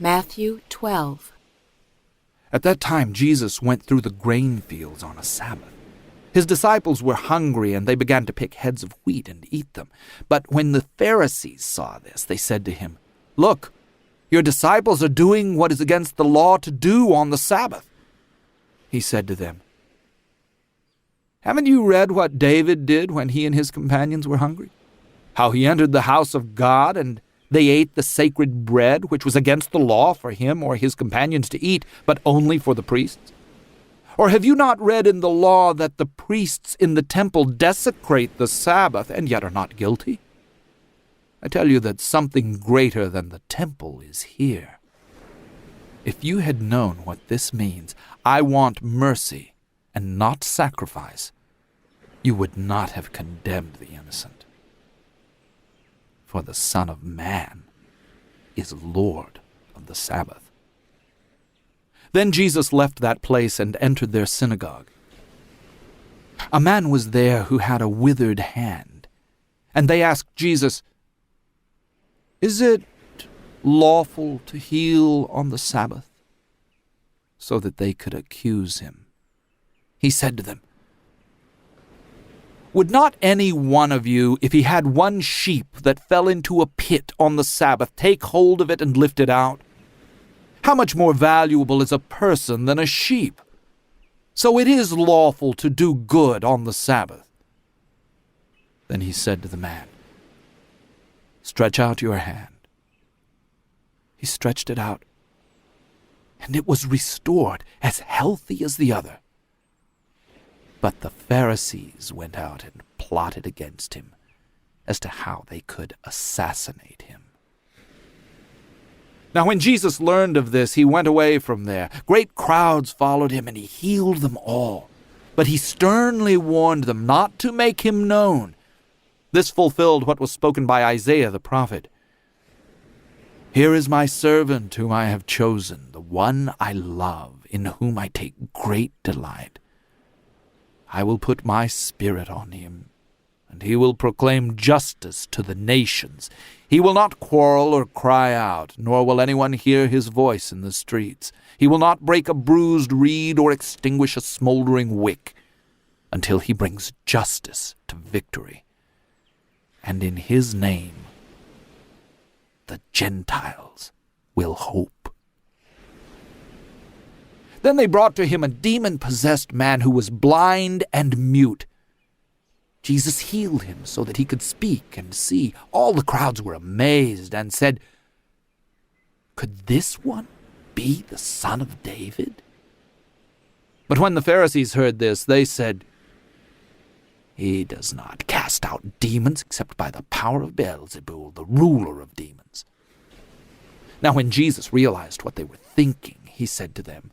Matthew 12. At that time Jesus went through the grain fields on a Sabbath. His disciples were hungry, and they began to pick heads of wheat and eat them. But when the Pharisees saw this, they said to him, "Look, your disciples are doing what is against the law to do on the Sabbath." He said to them, "Haven't you read what David did when he and his companions were hungry? How he entered the house of God, and they ate the sacred bread, which was against the law for him or his companions to eat, but only for the priests? Or have you not read in the law that the priests in the temple desecrate the Sabbath and yet are not guilty? I tell you that something greater than the temple is here. If you had known what this means, 'I want mercy and not sacrifice,' you would not have condemned the innocent. For the Son of Man is Lord of the Sabbath." Then Jesus left that place and entered their synagogue. A man was there who had a withered hand, and they asked Jesus, "Is it lawful to heal on the Sabbath?" So that they could accuse him. He said to them, "Would not any one of you, if he had one sheep that fell into a pit on the Sabbath, take hold of it and lift it out? How much more valuable is a person than a sheep? So it is lawful to do good on the Sabbath." Then he said to the man, "Stretch out your hand." He stretched it out, and it was restored as healthy as the other. But the Pharisees went out and plotted against him as to how they could assassinate him. Now when Jesus learned of this, he went away from there. Great crowds followed him, and he healed them all. But he sternly warned them not to make him known. This fulfilled what was spoken by Isaiah the prophet. "Here is my servant whom I have chosen, the one I love, in whom I take great delight. I will put my spirit on him, and he will proclaim justice to the nations. He will not quarrel or cry out, nor will anyone hear his voice in the streets. He will not break a bruised reed or extinguish a smoldering wick, until he brings justice to victory. And in his name the Gentiles will hope." Then they brought to him a demon-possessed man who was blind and mute. Jesus healed him so that he could speak and see. All the crowds were amazed and said, "Could this one be the son of David?" But when the Pharisees heard this, they said, "He does not cast out demons except by the power of Beelzebul, the ruler of demons." Now when Jesus realized what they were thinking, he said to them,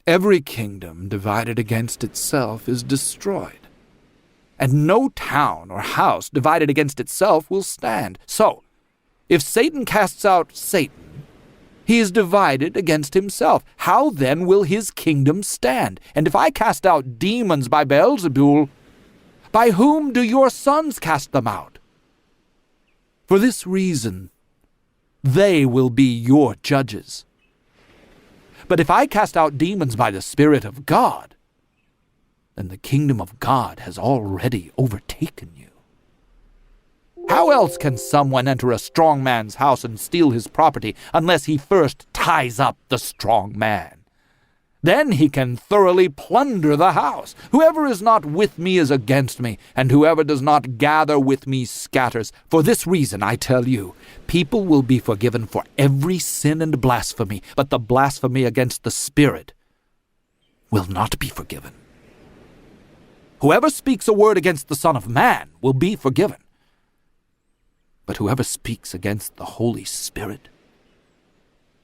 "Every kingdom divided against itself is destroyed, and no town or house divided against itself will stand. So, if Satan casts out Satan, he is divided against himself. How then will his kingdom stand? And if I cast out demons by Beelzebul, by whom do your sons cast them out? For this reason, they will be your judges. But if I cast out demons by the Spirit of God, then the kingdom of God has already overtaken you. How else can someone enter a strong man's house and steal his property unless he first ties up the strong man? Then he can thoroughly plunder the house. Whoever is not with me is against me, and whoever does not gather with me scatters. For this reason, I tell you, people will be forgiven for every sin and blasphemy, but the blasphemy against the Spirit will not be forgiven. Whoever speaks a word against the Son of Man will be forgiven, but whoever speaks against the Holy Spirit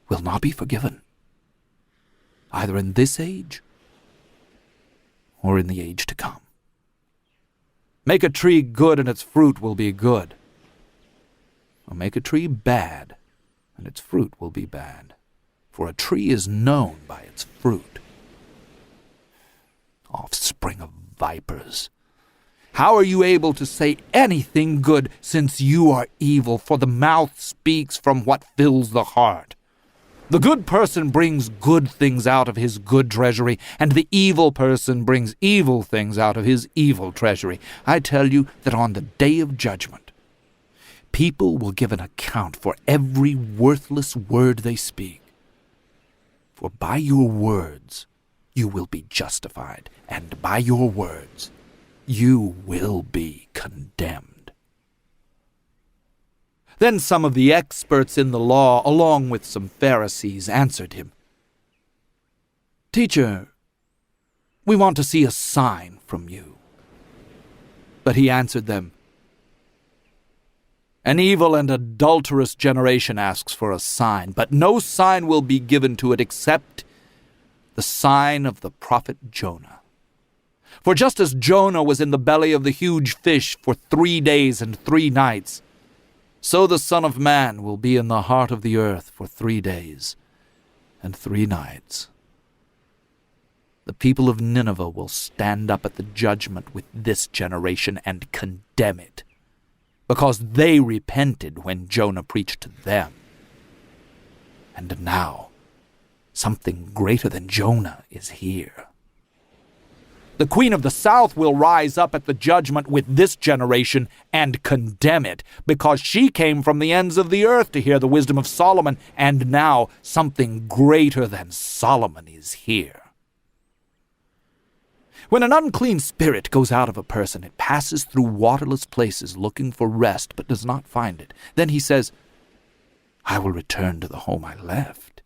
will not be forgiven, either in this age or in the age to come. Make a tree good, and its fruit will be good. Or make a tree bad, and its fruit will be bad. For a tree is known by its fruit. Offspring of vipers, How are you able to say anything good, since you are evil? For the mouth speaks from what fills the heart. The good person brings good things out of his good treasury, and the evil person brings evil things out of his evil treasury. I tell you that on the day of judgment, people will give an account for every worthless word they speak. For by your words you will be justified, and by your words you will be condemned. Then some of the experts in the law, along with some Pharisees, answered him, "Teacher, we want to see a sign from you." But he answered them, "An evil and adulterous generation asks for a sign, but no sign will be given to it except the sign of the prophet Jonah. For just as Jonah was in the belly of the huge fish for 3 days and 3 nights, so the Son of Man will be in the heart of the earth for 3 days and 3 nights. The people of Nineveh will stand up at the judgment with this generation and condemn it, because they repented when Jonah preached to them. And now, something greater than Jonah is here. The queen of the south will rise up at the judgment with this generation and condemn it, because she came from the ends of the earth to hear the wisdom of Solomon, and now something greater than Solomon is here. When an unclean spirit goes out of a person, it passes through waterless places looking for rest, but does not find it. Then he says, 'I will return to the home I left.'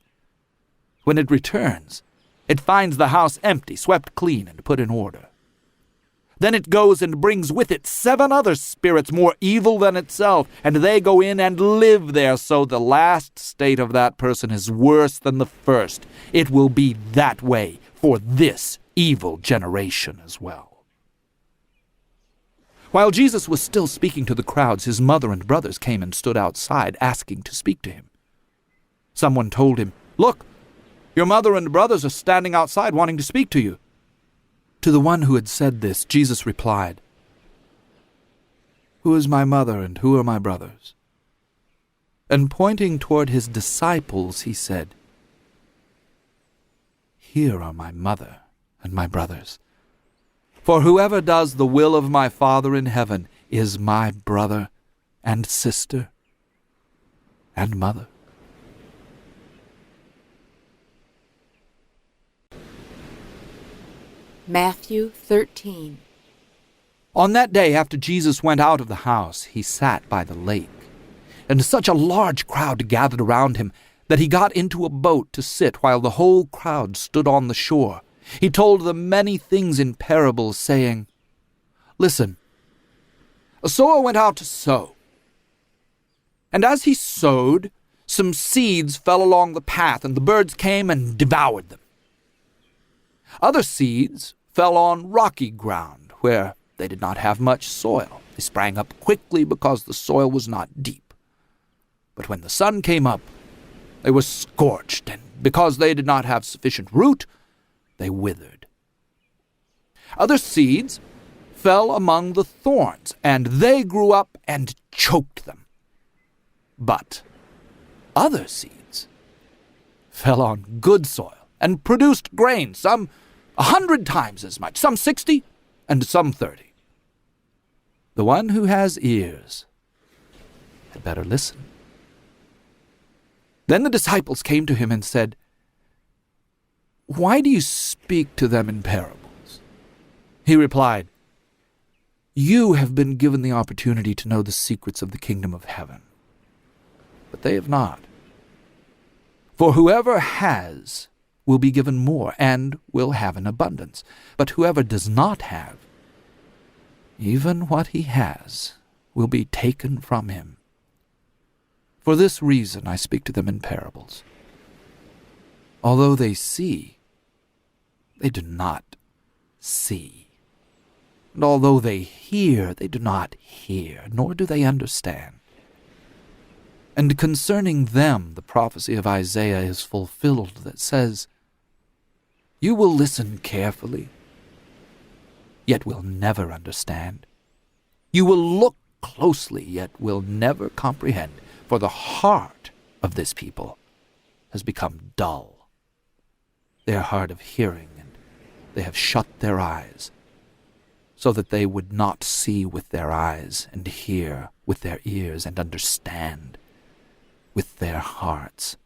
When it returns, it finds the house empty, swept clean, and put in order. Then it goes and brings with it 7 other spirits more evil than itself, and they go in and live there, so the last state of that person is worse than the first. It will be that way for this evil generation as well." While Jesus was still speaking to the crowds, his mother and brothers came and stood outside, asking to speak to him. Someone told him, "Look, your mother and brothers are standing outside wanting to speak to you." To the one who had said this, Jesus replied, "Who is my mother and who are my brothers?" And pointing toward his disciples, he said, "Here are my mother and my brothers. For whoever does the will of my Father in heaven is my brother and sister and mother." Matthew 13. On that day, after Jesus went out of the house, he sat by the lake, and such a large crowd gathered around him that he got into a boat to sit while the whole crowd stood on the shore. He told them many things in parables, saying, "Listen, a sower went out to sow. And as he sowed, some seeds fell along the path, and the birds came and devoured them. Other seeds fell on rocky ground, where they did not have much soil. They sprang up quickly because the soil was not deep. But when the sun came up, they were scorched, and because they did not have sufficient root, they withered. Other seeds fell among the thorns, and they grew up and choked them. But other seeds fell on good soil and produced grain, some 100 times as much, some 60, and some 30. The one who has ears had better listen." Then the disciples came to him and said, "Why do you speak to them in parables?" He replied, "You have been given the opportunity to know the secrets of the kingdom of heaven, but they have not. For whoever has will be given more and will have an abundance. But whoever does not have, even what he has will be taken from him. For this reason I speak to them in parables. Although they see, they do not see. And although they hear, they do not hear, nor do they understand. And concerning them the prophecy of Isaiah is fulfilled that says, 'You will listen carefully, yet will never understand. You will look closely, yet will never comprehend, for the heart of this people has become dull. They are hard of hearing, and they have shut their eyes, so that they would not see with their eyes, and hear with their ears, and understand with their hearts,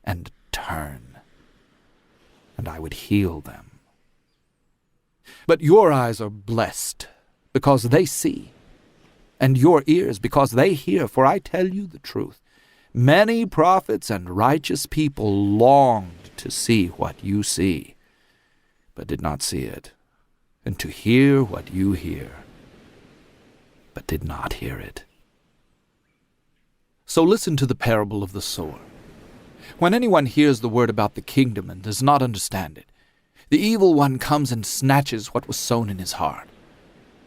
and turn, and I would heal them. But your eyes are blessed, because they see, and your ears because they hear, for I tell you the truth. Many prophets and righteous people longed to see what you see, but did not see it, and to hear what you hear, but did not hear it. So listen to the parable of the sower. When anyone hears the word about the kingdom and does not understand it, the evil one comes and snatches what was sown in his heart.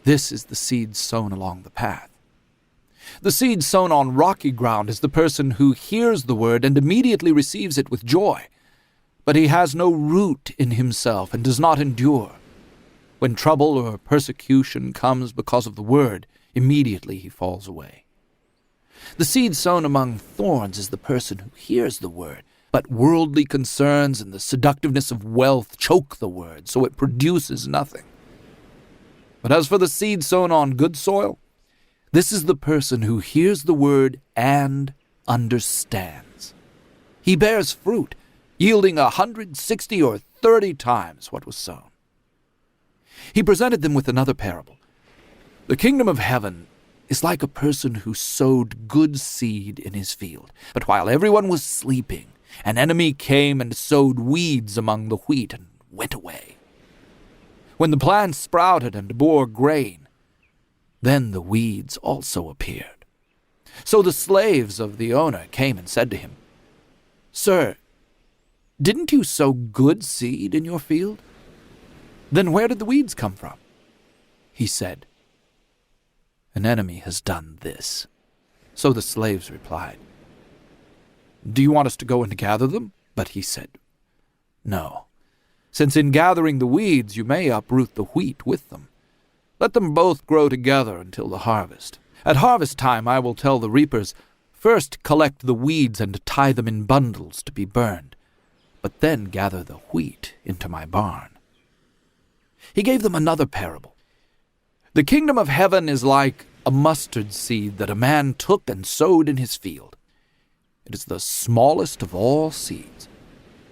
This is the seed sown along the path. The seed sown on rocky ground is the person who hears the word and immediately receives it with joy, but he has no root in himself and does not endure. When trouble or persecution comes because of the word, immediately he falls away. The seed sown among thorns is the person who hears the word, but worldly concerns and the seductiveness of wealth choke the word, so it produces nothing. But as for the seed sown on good soil, this is the person who hears the word and understands. He bears fruit, yielding 160 or 30 times what was sown. He presented them with another parable. The kingdom of heaven is like a person who sowed good seed in his field. But while everyone was sleeping, an enemy came and sowed weeds among the wheat and went away. When the plants sprouted and bore grain, then the weeds also appeared. So the slaves of the owner came and said to him, "Sir, didn't you sow good seed in your field? Then where did the weeds come from?" He said, "An enemy has done this." So the slaves replied, "Do you want us to go and gather them?" But he said, "No, since in gathering the weeds you may uproot the wheat with them. Let them both grow together until the harvest. At harvest time I will tell the reapers, 'First collect the weeds and tie them in bundles to be burned, but then gather the wheat into my barn.'" He gave them another parable. "The kingdom of heaven is like a mustard seed that a man took and sowed in his field. It is the smallest of all seeds,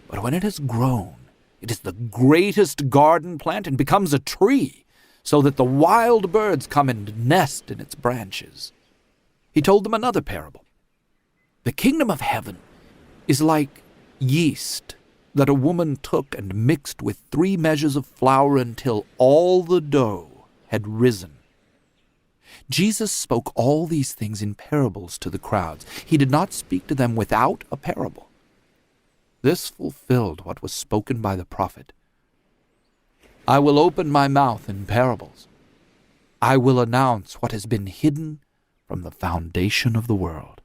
but when it has grown, it is the greatest garden plant and becomes a tree, so that the wild birds come and nest in its branches." He told them another parable. "The kingdom of heaven is like yeast that a woman took and mixed with 3 measures of flour until all the dough had risen." Jesus spoke all these things in parables to the crowds. He did not speak to them without a parable. This fulfilled what was spoken by the prophet. "I will open my mouth in parables. I will announce what has been hidden from the foundation of the world."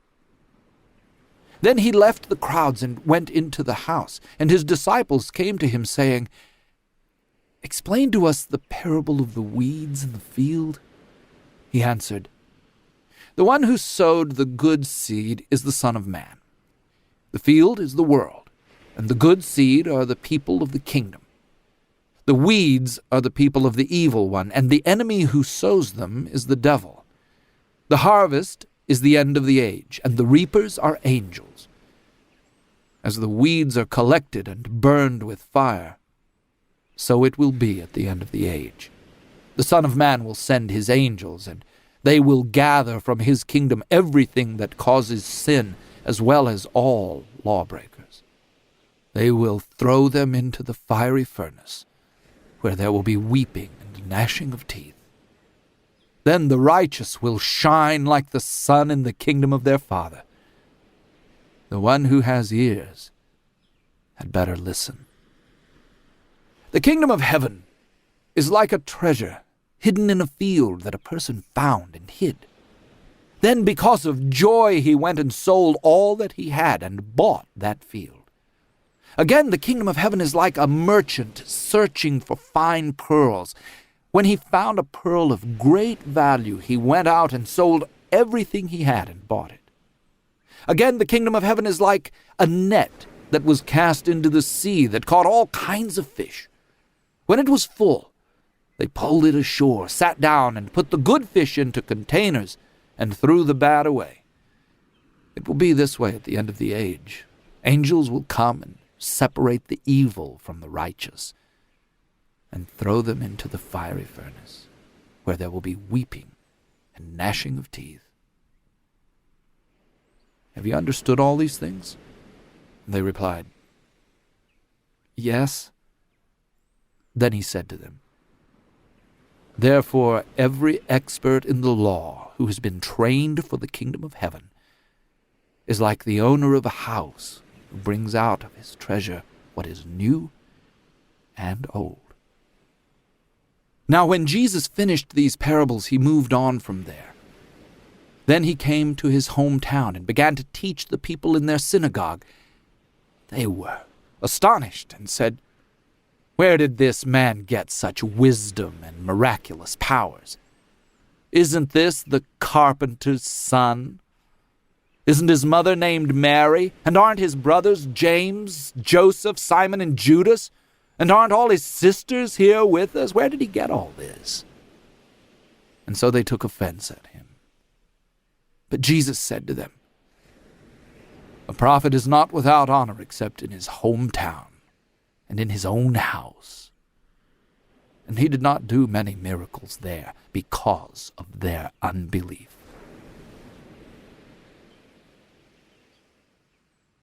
Then he left the crowds and went into the house, and his disciples came to him, saying, "Explain to us the parable of the weeds in the field." He answered, "The one who sowed the good seed is the Son of Man. The field is the world, and the good seed are the people of the kingdom. The weeds are the people of the evil one, and the enemy who sows them is the devil. The harvest is the end of the age, and the reapers are angels. As the weeds are collected and burned with fire, so it will be at the end of the age. The Son of Man will send his angels, and they will gather from his kingdom everything that causes sin, as well as all lawbreakers. They will throw them into the fiery furnace, where there will be weeping and gnashing of teeth. Then the righteous will shine like the sun in the kingdom of their Father. The one who has ears had better listen. The kingdom of heaven is like a treasure hidden in a field that a person found and hid. Then because of joy he went and sold all that he had and bought that field. Again, the kingdom of heaven is like a merchant searching for fine pearls. When he found a pearl of great value, he went out and sold everything he had and bought it. Again, the kingdom of heaven is like a net that was cast into the sea that caught all kinds of fish. When it was full, they pulled it ashore, sat down, and put the good fish into containers and threw the bad away. It will be this way at the end of the age. Angels will come and separate the evil from the righteous and throw them into the fiery furnace, where there will be weeping and gnashing of teeth. Have you understood all these things? They replied, Yes. Then he said to them, Therefore every expert in the law who has been trained for the kingdom of heaven is like the owner of a house who brings out of his treasure what is new and old. Now when Jesus finished these parables, he moved on from there. Then he came to his hometown and began to teach the people in their synagogue. They were astonished and said, Where did this man get such wisdom and miraculous powers? Isn't this the carpenter's son? Isn't his mother named Mary? And aren't his brothers James, Joseph, Simon, and Judas? And aren't all his sisters here with us? Where did he get all this? And so they took offense at him. But Jesus said to them, A prophet is not without honor except in his hometown and in his own house. And he did not do many miracles there because of their unbelief.